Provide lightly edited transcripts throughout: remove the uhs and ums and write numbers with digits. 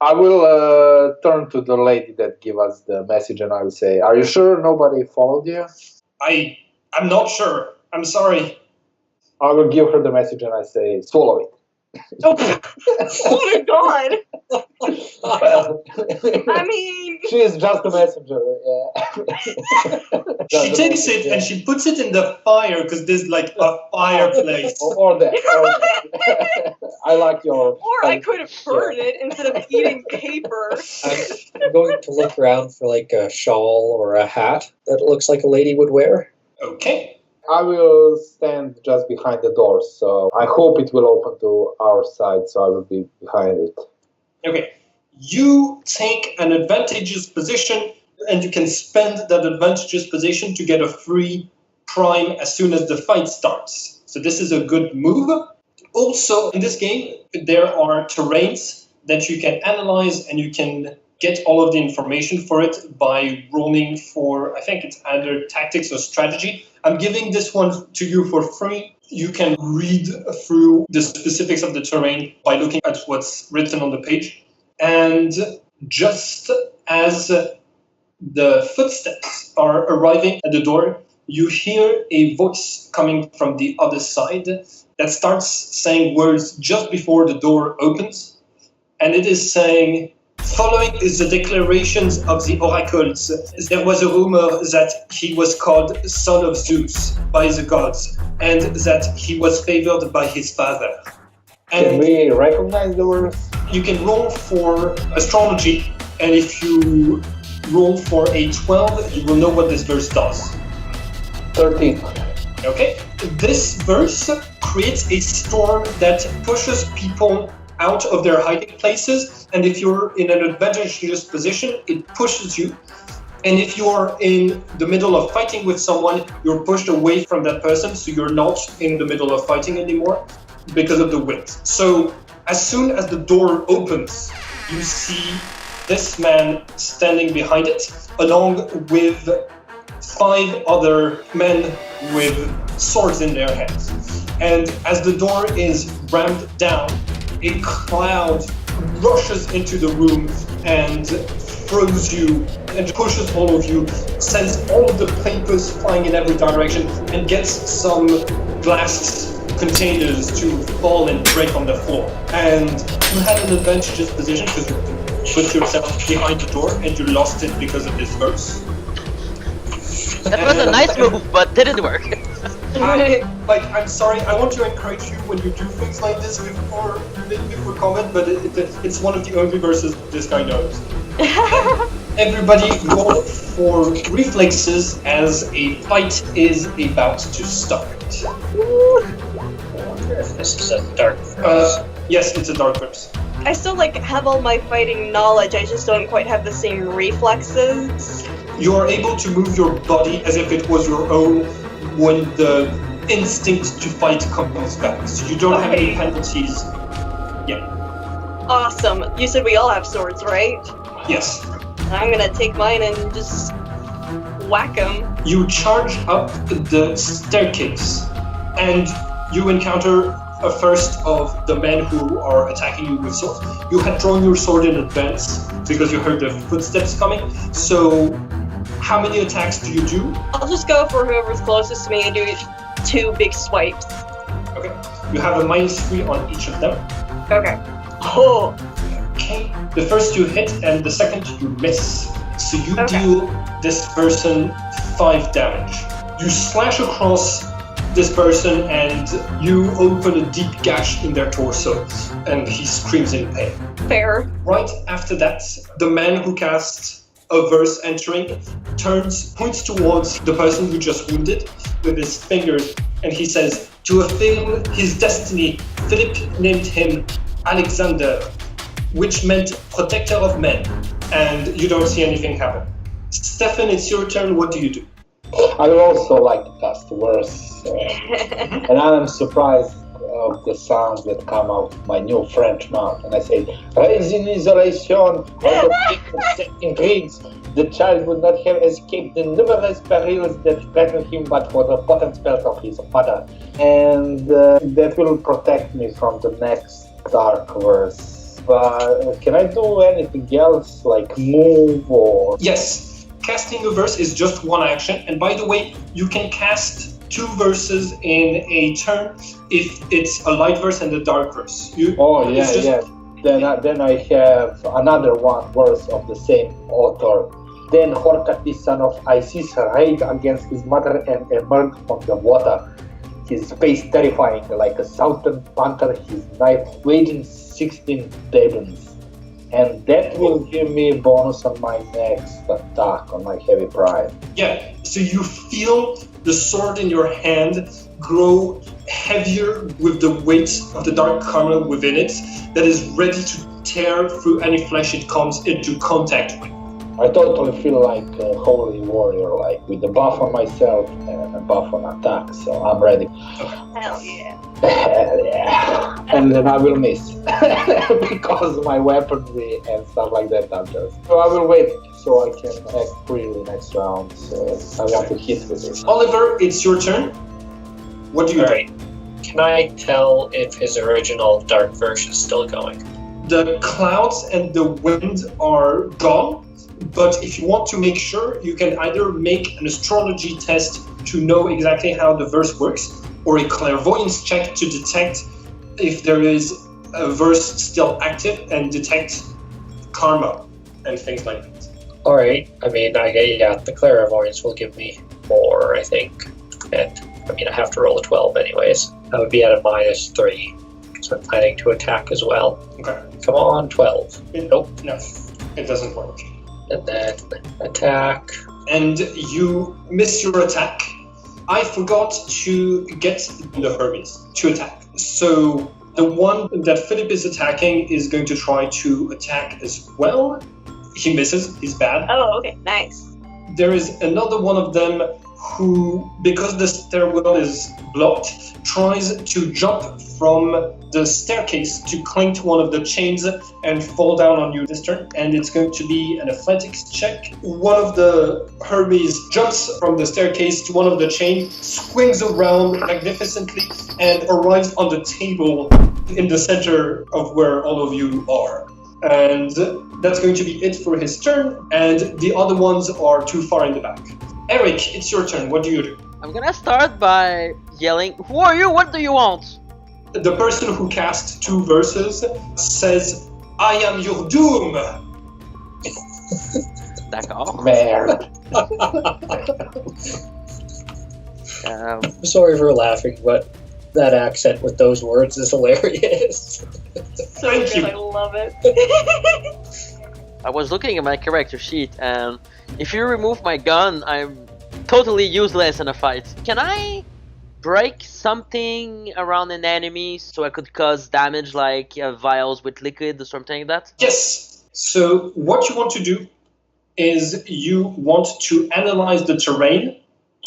I will turn to the lady that gave us the message and I will say, are you sure nobody followed you? I'm not sure. I'm sorry. I will give her the message and I say, swallow it. Oh my god! Well, I mean... she is just a messenger. Yeah. She takes it and she puts it in the fire because there's like a fireplace. Or that. I like your... Or I could have burned it instead of eating paper. I'm going to look around for like a shawl or a hat that looks like a lady would wear. Okay. I will stand just behind the door, so I hope it will open to our side, so I will be behind it. Okay. You take an advantageous position, and you can spend that advantageous position to get a free prime as soon as the fight starts. So this is a good move. Also, in this game, there are terrains that you can analyze, and you can get all of the information for it by rolling for, I think it's either tactics or strategy. I'm giving this one to you for free. You can read through the specifics of the terrain by looking at what's written on the page. And just as the footsteps are arriving at the door, you hear a voice coming from the other side that starts saying words just before the door opens. And it is saying, following is the declarations of the oracles. There was a rumor that he was called Son of Zeus by the gods, and that he was favored by his father. And can we recognize the words? You can roll for astrology, and if you roll for a 12, you will know what this verse does. 13. Okay? This verse creates a storm that pushes people out of their hiding places, and if you're in an advantageous position, it pushes you. And if you're in the middle of fighting with someone, you're pushed away from that person, so you're not in the middle of fighting anymore because of the wind. So as soon as the door opens, you see this man standing behind it, along with 5 other men with swords in their hands. And as the door is rammed down, a cloud rushes into the room and throws you and pushes all of you, sends all of the papers flying in every direction, and gets some glass containers to fall and break on the floor. And you had an advantageous position because you put yourself behind the door and you lost it because of this verse. That was a nice move, but didn't work. I'm sorry, I want to encourage you when you do things like this before comment, but it's one of the only verses this guy knows. Everybody roll for reflexes as a fight is about to start. This is a dark verse. Yes, it's a dark verse. I still have all my fighting knowledge, I just don't quite have the same reflexes. You are able to move your body as if it was your own when the instinct to fight comes back. So you don't have any penalties. Yeah. Awesome. You said we all have swords, right? Yes. I'm gonna take mine and just whack him. You charge up the staircase and you encounter a first of the men who are attacking you with swords. You had drawn your sword in advance because you heard the footsteps coming. So how many attacks do you do? I'll just go for whoever's closest to me and do 2 big swipes. Okay. You have a -3 on each of them. Okay. Oh. Okay. The first you hit and the second you miss. So you deal this person 5 damage. You slash across this person and you open a deep gash in their torso and he screams in pain. Fair. Right after that, the man who cast a verse entering points towards the person who just wounded with his finger, and he says, to fulfill his destiny, Philip named him Alexander, which meant protector of men. And you don't see anything happen. Stefan, it's your turn. What do you do? I will also like to cast a verse, and I am surprised of the sounds that come out of my new French mouth, and I say, raising isolation of the people setting Greeks, the child would not have escaped the numerous perils that threatened him but for the potent spells of his father, and that will protect me from the next dark verse. can I do anything else, like move or? Yes, casting a verse is just one action, and by the way, you can cast 2 verses in a turn if it's a light verse and a dark verse. Oh yeah, yeah. Then I have another one verse of the same author. Then Horkati, son of Isis, raged against his mother and emerged from the water. His face terrifying, like a southern panther, his knife weighing 16 debons. And that will give me a bonus on my next attack on my heavy pride. Yeah, so you feel the sword in your hand grow heavier with the weight of the dark caramel within it that is ready to tear through any flesh it comes into contact with. I totally feel like a holy warrior, like with a buff on myself and a buff on attack, so I'm ready. Hell yeah. Hell yeah. And then I will miss because my weaponry and stuff like that are just. So I will wait so I can act freely next round. So I want to hit with it. Oliver, it's your turn. What do you do? Alright. Can I tell if his original dark verse is still going? The clouds and the wind are gone, but if you want to make sure, you can either make an astrology test to know exactly how the verse works, or a clairvoyance check to detect if there is a verse still active and detect karma and things like that. Alright, I mean, the clairvoyance will give me more, I think. And, I mean, I have to roll a 12 anyways. I would be at a -3, because I'm planning to attack as well. Okay. Come on, 12. Nope. No, it doesn't work. And then attack. And you miss your attack. I forgot to get the Hermes to attack. So the one that Philip is attacking is going to try to attack as well. He misses, he's bad. Oh, okay, nice. There is another one of them who, because the stairwell is blocked, tries to jump from the staircase to cling to one of the chains and fall down on you this turn. And it's going to be an athletics check. One of the Hermes jumps from the staircase to one of the chains, swings around magnificently, and arrives on the table in the center of where all of you are. And that's going to be it for his turn, and the other ones are too far in the back. Eric, it's your turn. What do you do? I'm gonna start by yelling, "Who are you? What do you want?" The person who cast 2 verses says, "I am your doom." D'accord. Merde. I'm sorry for laughing, but that accent with those words is hilarious. So Thank good, you. I love it. I was looking at my character sheet, and if you remove my gun, I'm totally useless in a fight. Can I break something around an enemy so I could cause damage, like vials with liquid or something like that? Yes. So what you want to do is you want to analyze the terrain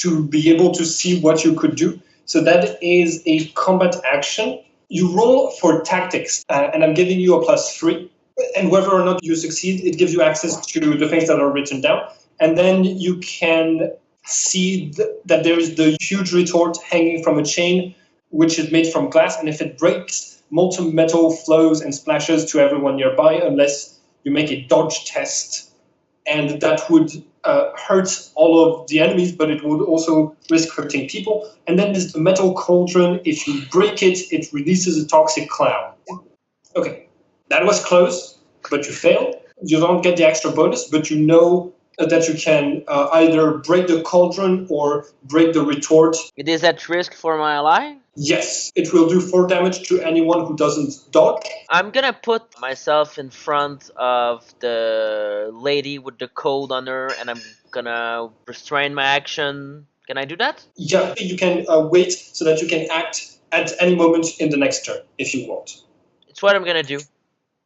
to be able to see what you could do. So that is a combat action. You roll for tactics, and I'm giving you a +3. And whether or not you succeed, it gives you access to the things that are written down. And then you can see that there is the huge retort hanging from a chain, which is made from glass. And if it breaks, molten metal flows and splashes to everyone nearby unless you make a dodge test. And that would hurt all of the enemies, but it would also risk hurting people. And then there's the metal cauldron. If you break it, it releases a toxic cloud. Okay, that was close, but you fail. You don't get the extra bonus, but you know that you can either break the cauldron or break the retort. It is at risk for my ally? Yes, it will do 4 damage to anyone who doesn't dodge. I'm gonna put myself in front of the lady with the code on her, and I'm gonna restrain my action. Can I do that? Yeah, you can wait so that you can act at any moment in the next turn, if you want. It's what I'm gonna do.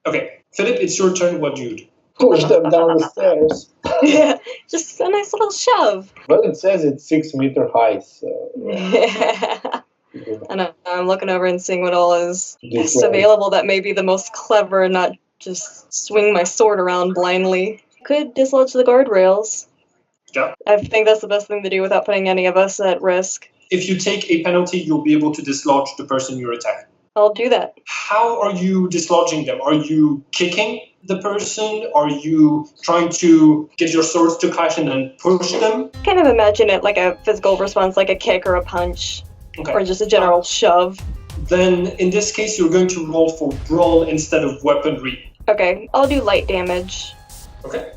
Okay, Philip, it's your turn. What do you do? Push them down the stairs. Yeah, just a nice little shove. But it says it's 6 meter high, so. Yeah. And I'm looking over and seeing what all is This best way. available that may be the most clever and not just swing my sword around blindly. Could dislodge the guardrails. Yeah. I think that's the best thing to do without putting any of us at risk. If you take a penalty, you'll be able to dislodge the person you're attacking. I'll do that. How are you dislodging them? Are you kicking the person? Are you trying to get your swords to clash and then push them? Kind of imagine it like a physical response, like a kick or a punch, Okay. or just a general shove. Then in this case, you're going to roll for brawl instead of weaponry. Okay, I'll do light damage. Okay.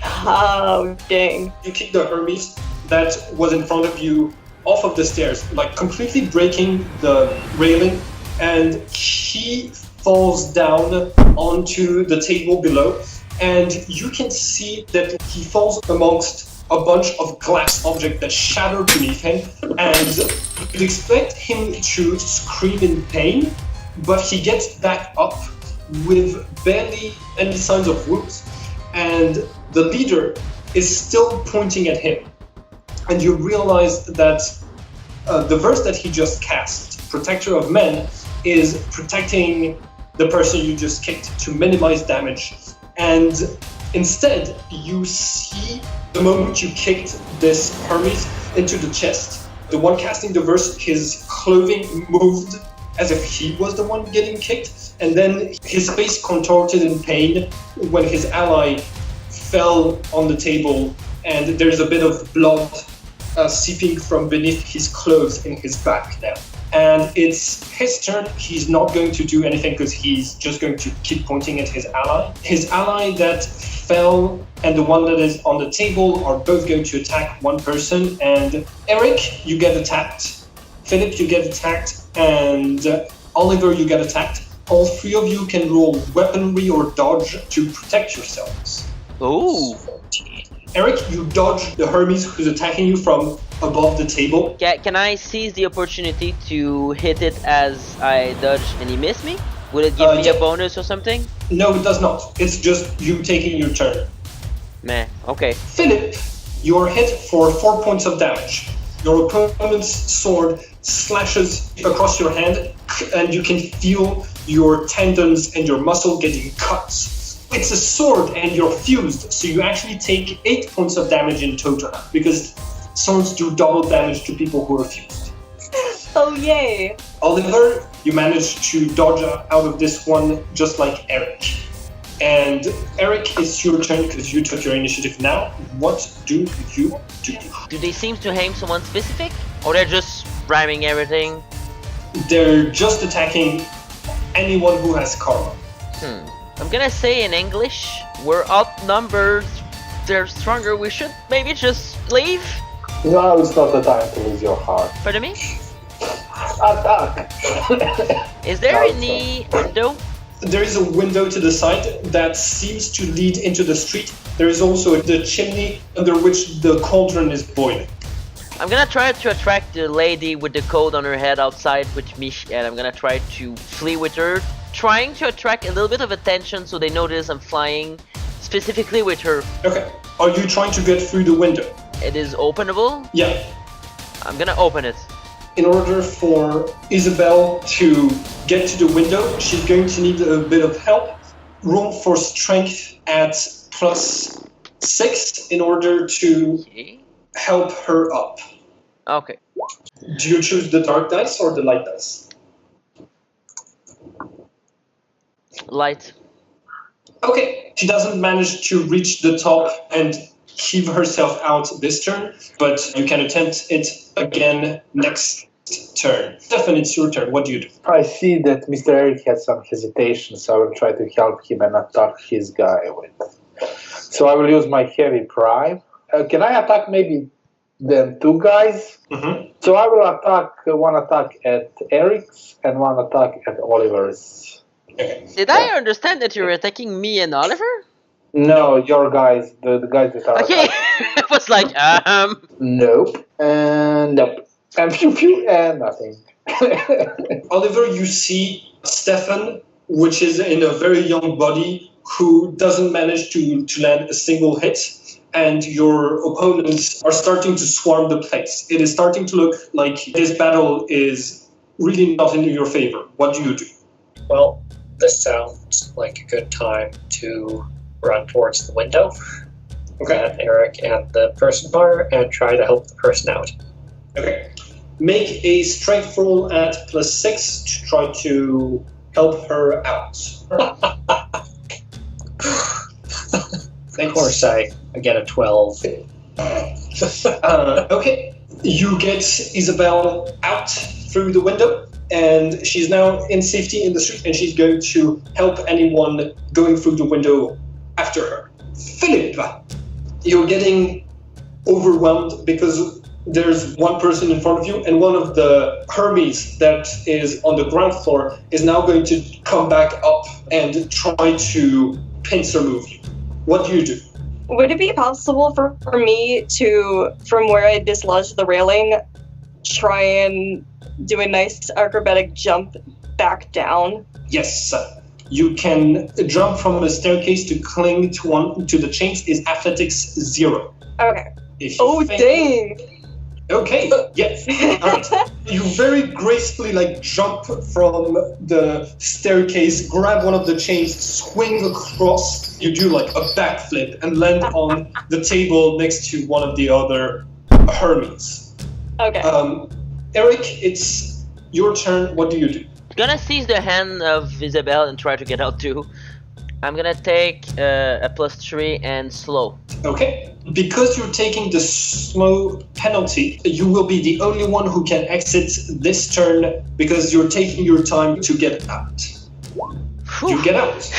Oh, dang. You kick the Hermes that was in front of you off of the stairs, like completely breaking the railing, and he falls down onto the table below, and you can see that he falls amongst a bunch of glass objects that shatter beneath him, and you'd expect him to scream in pain, but he gets back up with barely any signs of wounds, and the leader is still pointing at him. And you realize that the verse that he just cast, Protector of Men, is protecting the person you just kicked to minimize damage. And instead, you see the moment you kicked this Hermes into the chest, the one casting the verse, his clothing moved as if he was the one getting kicked, and then his face contorted in pain when his ally fell on the table, and there's a bit of blood seeping from beneath his clothes in his back now. And it's his turn. He's not going to do anything because he's just going to keep pointing at his ally. His ally that fell and the one that is on the table are both going to attack one person. And Eric, you get attacked. Philip, you get attacked. And Oliver, you get attacked. All three of you can roll weaponry or dodge to protect yourselves. Ooh. Eric, you dodge the Hermes who's attacking you from above the table. Can I seize the opportunity to hit it as I dodge and he miss me? Will it give me a bonus or something? No, it does not. It's just you taking your turn. Meh, okay. Philip, you're hit for 4 points of damage. Your opponent's sword slashes across your hand, and you can feel your tendons and your muscle getting cut. It's a sword and you're fused, so you actually take 8 points of damage in total, because swords do double damage to people who are fused. Oh, yay. Oliver, you managed to dodge out of this one just like Eric. And Eric, it's your turn because you took your initiative now. What do you do? Do they seem to aim someone specific? Or they're just ramming everything? They're just attacking anyone who has karma. I'm gonna say in English, we're outnumbered, they're stronger, we should maybe just leave? No, it's not the time to lose your heart. Pardon me? Attack! Is there any window? There is a window to the side that seems to lead into the street. There is also the chimney under which the cauldron is boiling. I'm gonna try to attract the lady with the coat on her head outside with me, and I'm gonna try to flee with her, trying to attract a little bit of attention so they notice I'm flying, specifically with her. Okay. Are you trying to get through the window? It is openable? Yeah. I'm gonna open it. In order for Isabel to get to the window, she's going to need a bit of help. Roll for strength at +6 in order to Okay. help her up. Okay. Do you choose the dark dice or the light dice? Light. Okay, she doesn't manage to reach the top and heave herself out this turn, but you can attempt it again next turn. Stefan, it's your turn. What do you do? I see that Mr. Eric has some hesitation, so I will try to help him and attack his guy with. So I will use my heavy prime. Can I attack maybe then two guys? Mm-hmm. So I will attack one attack at Eric's and one attack at Oliver's. Okay. Did I understand that you're attacking me and Oliver? No, your guys, the guys that are. Okay. I was like, Nope. And nope. And pew pew and nothing. Oliver, you see Stefan, which is in a very young body, who doesn't manage to land a single hit, and your opponents are starting to swarm the place. It is starting to look like this battle is really not in your favor. What do you do? Well, this sounds like a good time to run towards the window Okay. that Eric and the person are and try to help the person out. Okay. make a strength roll at +6 to try to help her out. Of course, I get a 12. Okay, you get Isabel out through the window, and she's now in safety in the street, and she's going to help anyone going through the window after her. Philip, you're getting overwhelmed because there's one person in front of you, and one of the Hermes that is on the ground floor is now going to come back up and try to pincer move you. What do you do? Would it be possible for me to, from where I dislodged the railing, try and do a nice acrobatic jump back down? Yes. You can jump from a staircase to cling to the chains is athletics 0. Okay. If you Oh, fail- dang! Okay, yes. All right. You very gracefully jump from the staircase, grab one of the chains, swing across. You do a backflip and land on the table next to one of the other Hermes. Okay. Eric, it's your turn. What do you do? Gonna seize the hand of Isabel and try to get out too. I'm gonna take a +3 and slow. Okay. Because you're taking the slow penalty, you will be the only one who can exit this turn because you're taking your time to get out. You get out.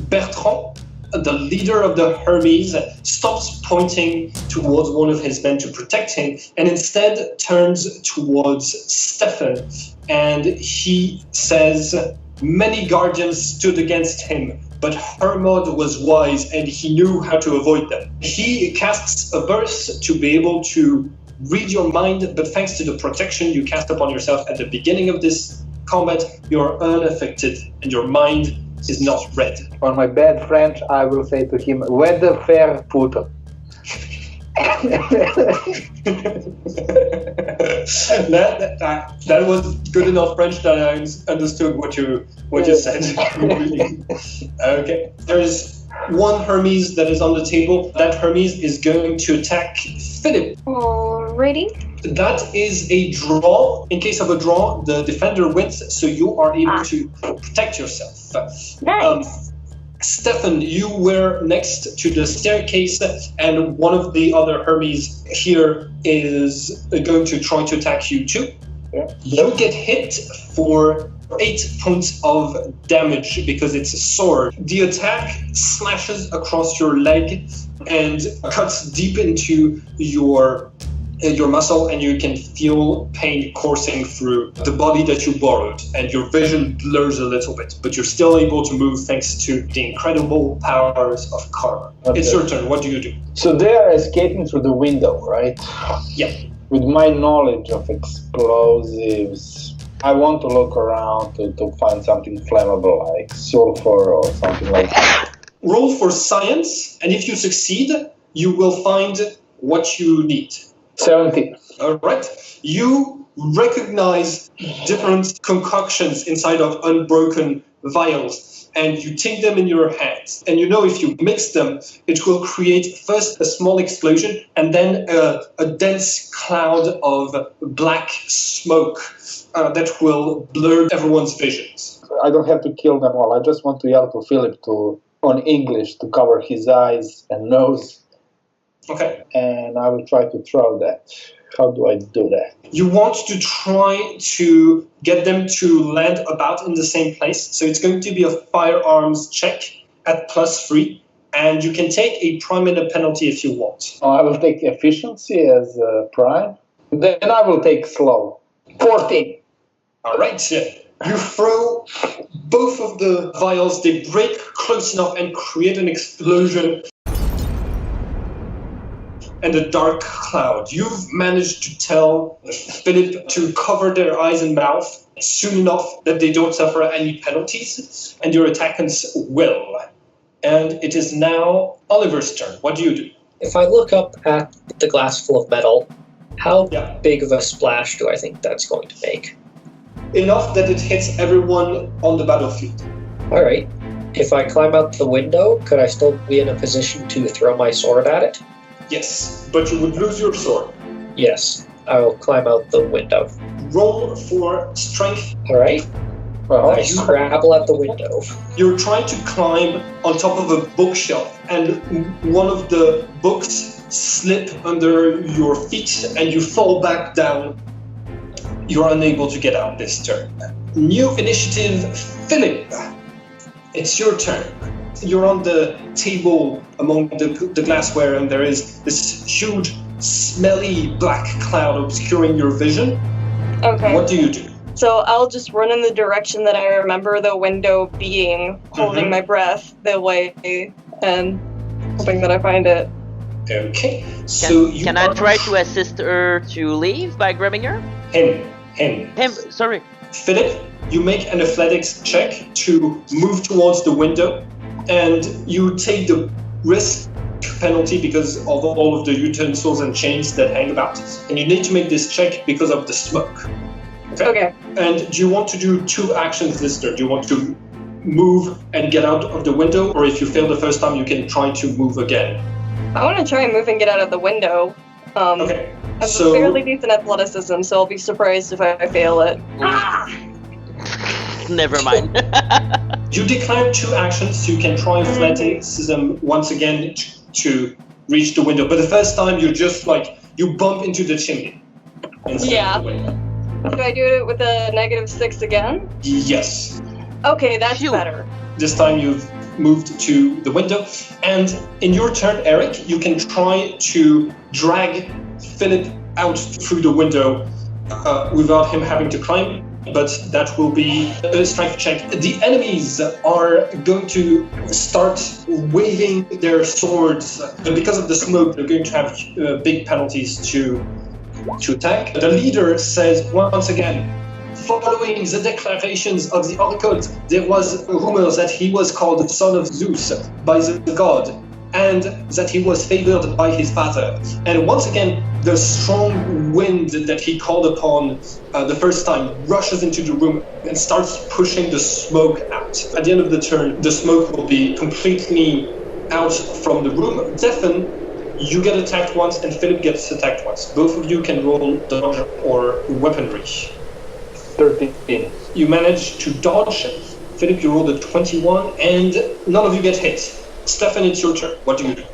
Bertrand, the leader of the Hermes, stops pointing towards one of his men to protect him and instead turns towards Stefan, and he says, "Many guardians stood against him, but Hermes was wise and he knew how to avoid them. He casts a burst to be able to read your mind, but thanks to the protection you cast upon yourself at the beginning of this combat, you're unaffected and your mind is not read." On my bad French, I will say to him, "Where the fair footer?" that was good enough French that I understood what you said. Okay. There's one Hermes that is on the table. That Hermes is going to attack Philip. Alrighty. That is a draw. In case of a draw, the defender wins, so you are able to protect yourself. Nice. Stefan, you were next to the staircase, and one of the other Hermes here is going to try to attack you too. Yeah. You get hit for 8 points of damage because it's a sword. The attack slashes across your leg and cuts deep into your muscle, and you can feel pain coursing through the body that you borrowed, and your vision blurs a little bit, but you're still able to move thanks to the incredible powers of karma. Okay. It's your turn. What do you do? So they are escaping through the window, right? Yeah. With my knowledge of explosives, I want to look around to find something flammable like sulfur or something like that. Roll for science, and if you succeed, you will find what you need. 17. All right. You recognize different concoctions inside of unbroken vials, and you take them in your hands. And you know if you mix them, it will create first a small explosion and then a dense cloud of black smoke that will blur everyone's visions. I don't have to kill them all. I just want to yell to Philip on English to cover his eyes and nose. Okay. And I will try to throw that. How do I do that? You want to try to get them to land about in the same place. So it's going to be a firearms check at +3. And you can take a prime and a penalty if you want. I will take efficiency as prime. Then I will take slow. 14. All right. You throw both of the vials. They break close enough and create an explosion and a dark cloud. You've managed to tell Philip to cover their eyes and mouth soon enough that they don't suffer any penalties, and your attackants will. And it is now Oliver's turn. What do you do? If I look up at the glass full of metal, how Yeah. big of a splash do I think that's going to make? Enough that it hits everyone on the battlefield. All right. If I climb out the window, could I still be in a position to throw my sword at it? Yes, but you would lose your sword. Yes. I'll climb out the window. Roll for strength. All right. Well, I scrabble at the window. You're trying to climb on top of a bookshelf, and one of the books slip under your feet, and you fall back down. You're unable to get out this turn. New initiative, Philip. It's your turn. You're on the table among the glassware, and there is this huge, smelly black cloud obscuring your vision. Okay. What do you do? So I'll just run in the direction that I remember the window being, holding my breath the way, and hoping that I find it. Okay. So Can I try to assist her to leave by grabbing her? Him. Sorry. Philip, you make an athletics check to move towards the window, and you take the risk penalty because of all of the utensils and chains that hang about. And you need to make this check because of the smoke. Okay. And do you want to do 2 actions this turn? Do you want to move and get out of the window, or if you fail the first time, you can try to move again? I want to try and move and get out of the window. Okay. I have a fairly decent athleticism, so I'll be surprised if I fail it. Never mind. You declare 2 actions, so you can try athleticism once again to reach the window. But the first time, you just you bump into the chimney. Instead of the window. Do I do it with a -6 again? Yes. Okay, that's Phew. better. This time you've moved to the window. And in your turn, Eric, you can try to drag Philip out through the window without him having to climb. But that will be a strength check. The enemies are going to start waving their swords. Because of the smoke, they're going to have big penalties to attack. The leader says once again, following the declarations of the Oracle, there was rumors that he was called the son of Zeus by the god, and that he was favored by his father. And once again, the strong wind that he called upon the first time rushes into the room and starts pushing the smoke out. At the end of the turn, the smoke will be completely out from the room. Stefan, you get attacked once, and Philip gets attacked once. Both of you can roll dodge or weaponry. 13. You manage to dodge. Philip, you rolled a 21, and none of you get hit. Stefan, it's your turn. What do you do?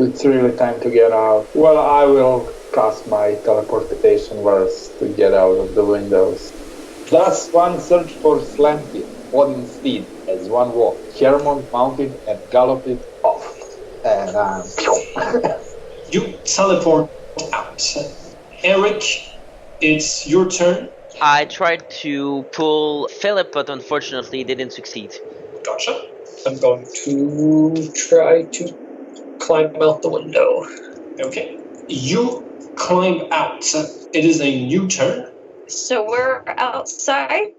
It's really time to get out. Well, I will cast my teleportation verse to get out of the windows. Plus 1 search for Slampy, Odin's steed, as 1 walk. Hermes mounted and galloped off. And You teleport out. Eric, it's your turn. I tried to pull Philip, but unfortunately didn't succeed. Gotcha. I'm going to try to climb out the window. Okay. You climb out. It is a new turn. So we're outside?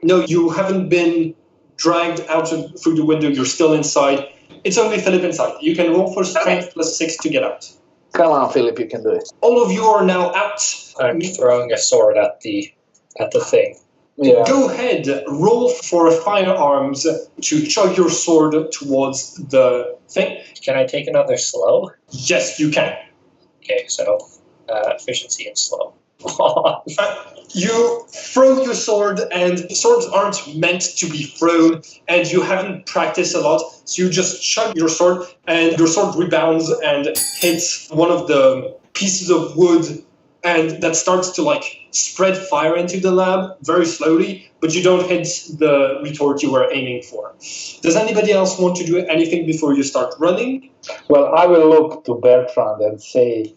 No, you haven't been dragged out through the window. You're still inside. It's only Philip inside. You can roll for strength plus 6 to get out. come on, Philip, you can do it. All of you are now out. I'm throwing a sword at the thing. Yeah. Go ahead, roll for firearms to chug your sword towards the thing. Can I take another slow? Yes, you can. Okay, so efficiency and slow. You throw your sword, and swords aren't meant to be thrown, and you haven't practiced a lot, so you just chug your sword, and your sword rebounds and hits one of the pieces of wood, and that starts to spread fire into the lab very slowly, but you don't hit the retort you were aiming for. Does anybody else want to do anything before you start running? Well, I will look to Bertrand and say,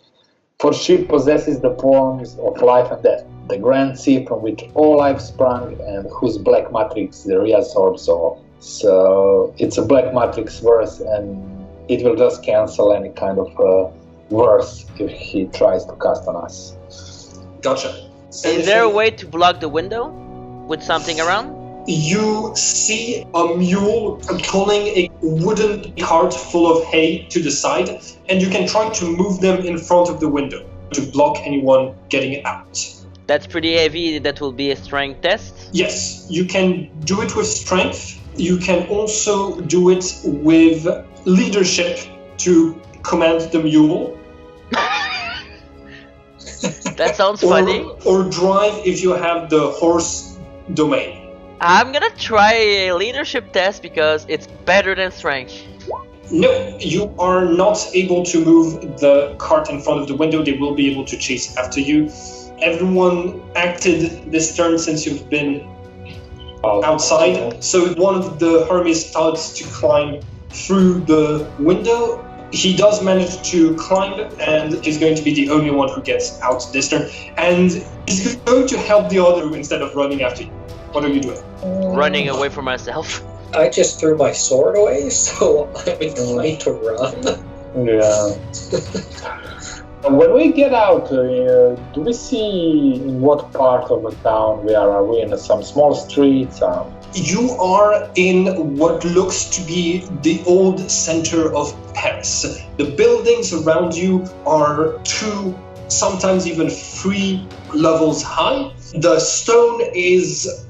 for she possesses the poems of life and death, the grand sea from which all life sprung, and whose black matrix the real source of. So it's a black matrix verse, and it will just cancel any kind of verse if he tries to cast on us. Gotcha. Is there a way to block the window with something around? You see a mule pulling a wooden cart full of hay to the side, and you can try to move them in front of the window to block anyone getting out. That's pretty heavy. That will be a strength test. Yes, you can do it with strength. You can also do it with leadership to command the mule. That sounds funny. Or drive if you have the horse domain. I'm gonna try a leadership test because it's better than strength. No, you are not able to move the cart in front of the window. They will be able to chase after you. Everyone acted this turn since you've been outside. So one of the Hermes starts to climb through the window. He does manage to climb, and he's going to be the only one who gets out this turn. And he's going to help the other instead of running after you. What are you doing? Running away from myself. I just threw my sword away, so I'm inclined to run. Yeah. When we get out, do we see in what part of the town we are? Are we in some small streets? You are in what looks to be the old center of Paris. The buildings around you are 2, sometimes even 3 levels high. The stone is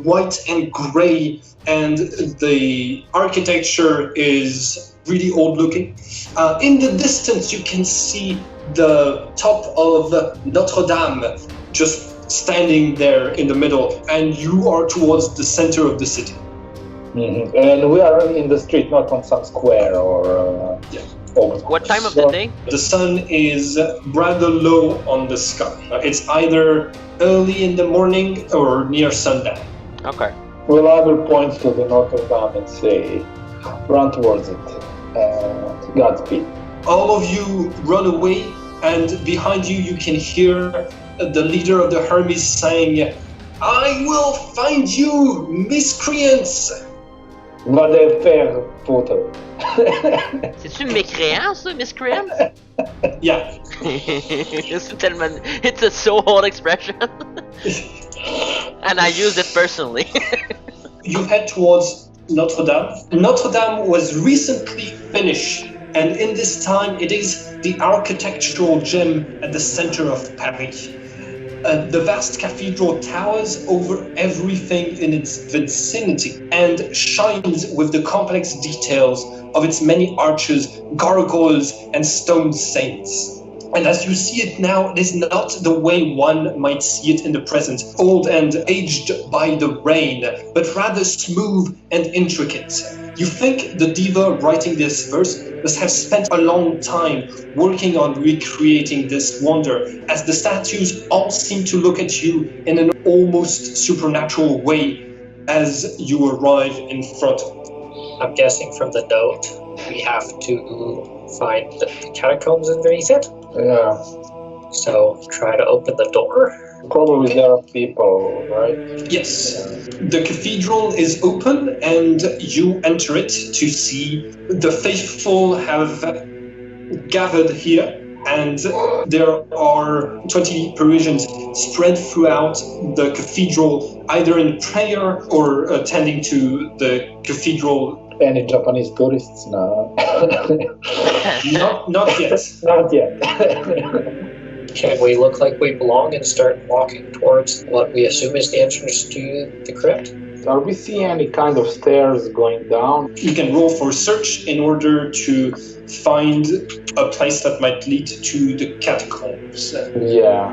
white and gray, and the architecture is really old looking. In the distance, you can see the top of Notre Dame just standing there in the middle, and you are towards the center of the city. Mm-hmm. And we are in the street, not on some square or... What time of the day? The sun is rather low on the sky. It's either early in the morning or near sundown. Okay. We'll either point to the Notre Dame and say, run towards it. Godspeed. All of you run away, and behind you, you can hear the leader of the Hermes saying, "I will find you, miscreants!" Va te faire foutre. C'est-tu mécréant, ça, miscreant? Yeah. It's a so old expression. And I use it personally. You head towards Notre Dame. Notre Dame was recently finished, and in this time it is the architectural gem at the center of Paris. The vast cathedral towers over everything in its vicinity and shines with the complex details of its many arches, gargoyles, and stone saints. And as you see it now, it is not the way one might see it in the present, old and aged by the rain, but rather smooth and intricate. You think the diva writing this verse must have spent a long time working on recreating this wonder, as the statues all seem to look at you in an almost supernatural way as you arrive in front of it. I'm guessing from the note, we have to find the catacombs underneath it. Yeah. So try to open the door. Probably there are people, right? Yes. The cathedral is open, and you enter it to see the faithful have gathered here, and there are 20 Parisians spread throughout the cathedral, either in prayer or attending to the cathedral. Any Japanese tourists? No. Not yet. Not yet. Can we look like we belong and start walking towards what we assume is the entrance to the crypt? Are we seeing any kind of stairs going down? You can roll for search in order to find a place that might lead to the catacombs. Yeah.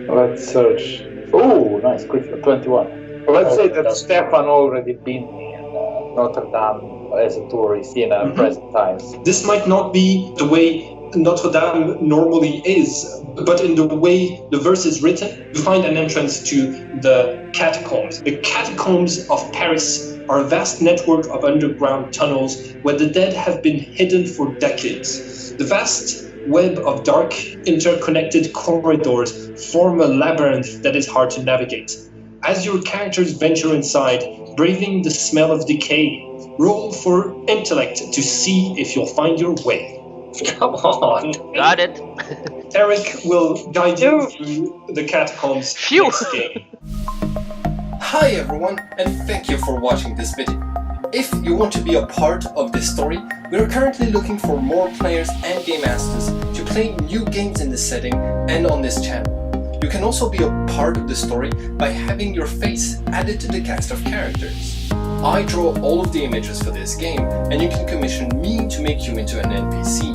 Let's search. Oh, nice, quick, 21. Let's say that Stefan already been in Notre Dame as a tourist in present times. This might not be the way Notre Dame normally is, but in the way the verse is written, you find an entrance to the catacombs. The catacombs of Paris are a vast network of underground tunnels where the dead have been hidden for decades. The vast web of dark, interconnected corridors form a labyrinth that is hard to navigate. As your characters venture inside, braving the smell of decay, roll for intellect to see if you'll find your way. Come on. Got it. Eric will guide you through the catacombs Phew. next game. Hi everyone, and thank you for watching this video. If you want to be a part of this story, we are currently looking for more players and game masters to play new games in this setting and on this channel. You can also be a part of the story by having your face added to the cast of characters. I draw all of the images for this game, and you can commission me to make you into an NPC.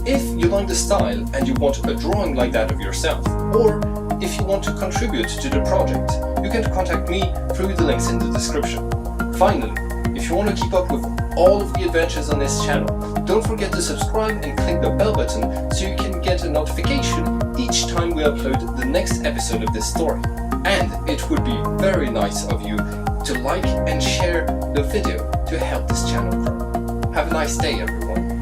If you like the style and you want a drawing like that of yourself, or if you want to contribute to the project, you can contact me through the links in the description. Finally, if you want to keep up with all of the adventures on this channel, don't forget to subscribe and click the bell button so you can get a notification each time we upload the next episode of this story. And it would be very nice of you to like and share the video to help this channel grow. Have a nice day, everyone.